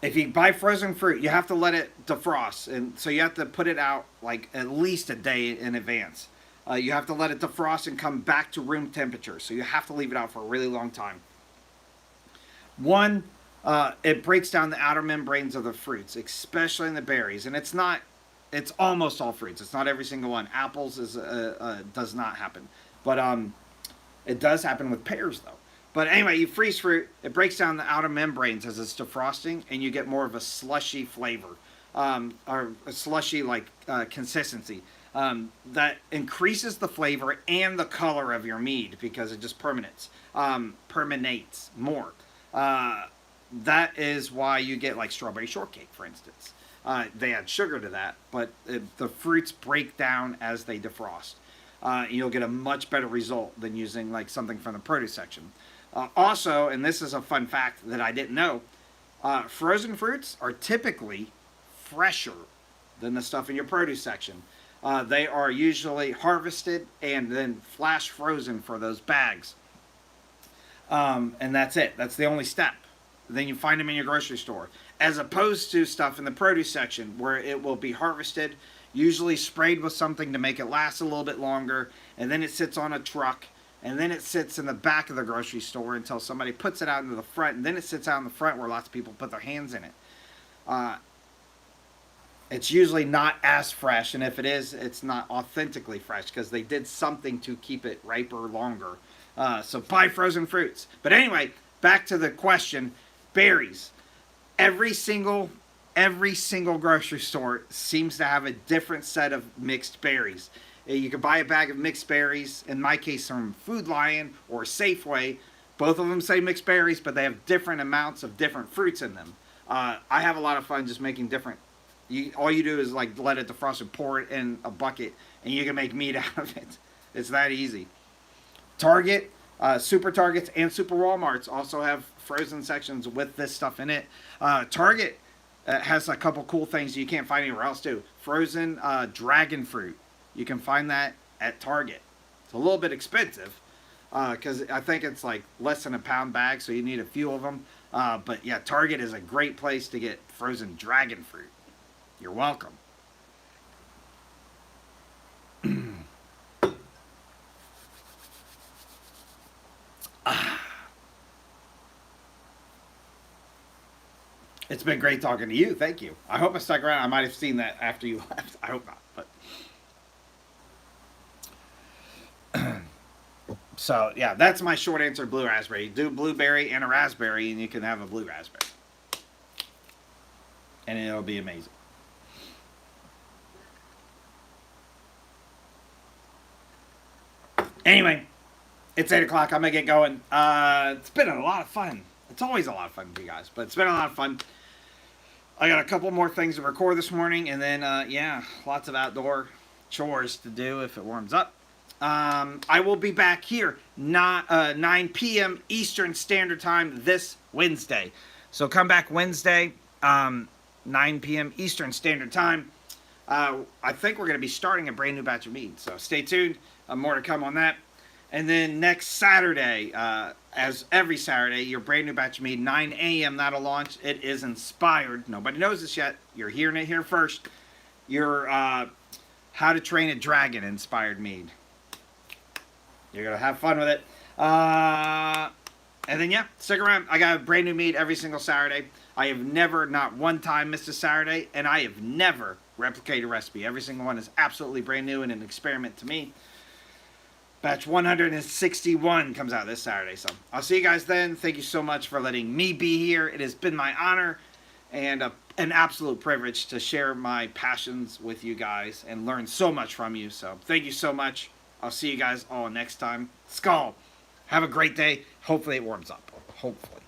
Speaker 1: If you buy frozen fruit, you have to let it defrost. And so you have to put it out like at least a day in advance. You have to let it defrost and come back to room temperature. So you have to leave it out for a really long time. One, it breaks down the outer membranes of the fruits, especially in the berries. And it's almost all fruits. It's not every single one. Apples does not happen. But it does happen with pears, though. But anyway, you freeze fruit. It breaks down the outer membranes as it's defrosting, and you get more of a slushy flavor, or a slushy consistency. That increases the flavor and the color of your mead because it just permeates more. That is why you get like strawberry shortcake, for instance. They add sugar to that, but the fruits break down as they defrost. You'll get a much better result than using like something from the produce section. Also, and this is a fun fact that I didn't know, frozen fruits are typically fresher than the stuff in your produce section. They are usually harvested and then flash frozen for those bags. And that's it. That's the only step. Then you find them in your grocery store. As opposed to stuff in the produce section where it will be harvested, usually sprayed with something to make it last a little bit longer, and then it sits on a truck, and then it sits in the back of the grocery store until somebody puts it out into the front, and then it sits out in the front where lots of people put their hands in it. It's usually not as fresh, and if it is, it's not authentically fresh because they did something to keep it riper longer. So buy frozen fruits. But anyway, back to the question, berries. Every single grocery store seems to have a different set of mixed berries. You can buy a bag of mixed berries, in my case from Food Lion or Safeway. Both of them say mixed berries, but they have different amounts of different fruits in them. I have a lot of fun just making different. All you do is like let it defrost and pour it in a bucket, and you can make meat out of it. It's that easy. Target, Super Targets, and Super Walmarts also have frozen sections with this stuff in it. Target has a couple cool things you can't find anywhere else too. Frozen dragon fruit. You can find that at Target. It's a little bit expensive because I think it's like less than a pound bag, so you need a few of them. But yeah, Target is a great place to get frozen dragon fruit. You're welcome. It's been great talking to you. Thank you. I hope I stuck around. I might have seen that after you left. I hope not. But so yeah, that's my short answer. Blue raspberry. Do blueberry and a raspberry, and you can have a blue raspberry, and it'll be amazing. Anyway, it's 8 o'clock. I'm gonna get going. It's been a lot of fun. It's always a lot of fun with you guys, but it's been a lot of fun. I got a couple more things to record this morning, and then, yeah, lots of outdoor chores to do if it warms up. I will be back here 9 p.m. Eastern Standard Time this Wednesday. So come back Wednesday, 9 p.m. Eastern Standard Time. I think we're going to be starting a brand new batch of mead, so stay tuned. More to come on that. And then next Saturday, as every Saturday, your brand new batch of mead, 9 a.m. That'll launch. It is inspired. Nobody knows this yet. You're hearing it here first. Your How to Train a Dragon inspired mead. You're going to have fun with it. And then, yeah, stick around. I got a brand new mead every single Saturday. I have never, not one time, missed a Saturday. And I have never replicated a recipe. Every single one is absolutely brand new and an experiment to me. Batch 161 comes out this Saturday. So I'll see you guys then. Thank you so much for letting me be here. It has been my honor. and an absolute privilege to share my passions with you guys and learn so much from you. So thank you so much. I'll see you guys all next time. Skull. Have a great day. Hopefully it warms up. Hopefully.